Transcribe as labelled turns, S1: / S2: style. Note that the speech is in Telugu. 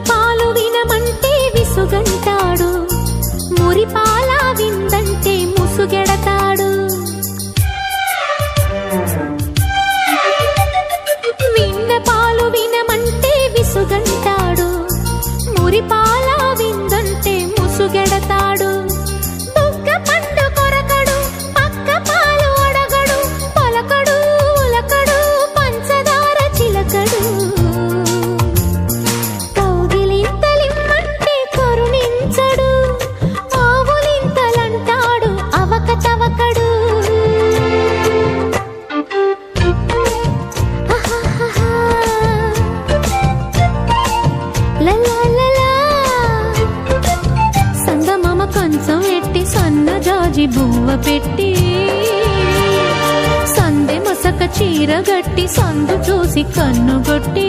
S1: పాలు వినమంటే విసుగంటాడు, మురిపాల విందంటే ముసుగెడతాడు. విన్న పాలు వినమంటే విసుగంటాడు, మురిపాల విందంటే ముసుగెడతాడు. బుగ్గ పండు కొరకడు, పక్క పాలు అడగడు, పలకడు ఉలకడు పంచదార చిలకడు. కౌగిలింతలిమ్మంటే కరుణించడు, ఆవులింతలంటాడు అవక తవకడు. సంగమమ కంచం ఎట్టి సన్న జాజి బువ్వ పెట్టి, సందె మసక చీర గట్టి సందు చూసి కన్నుగొట్టి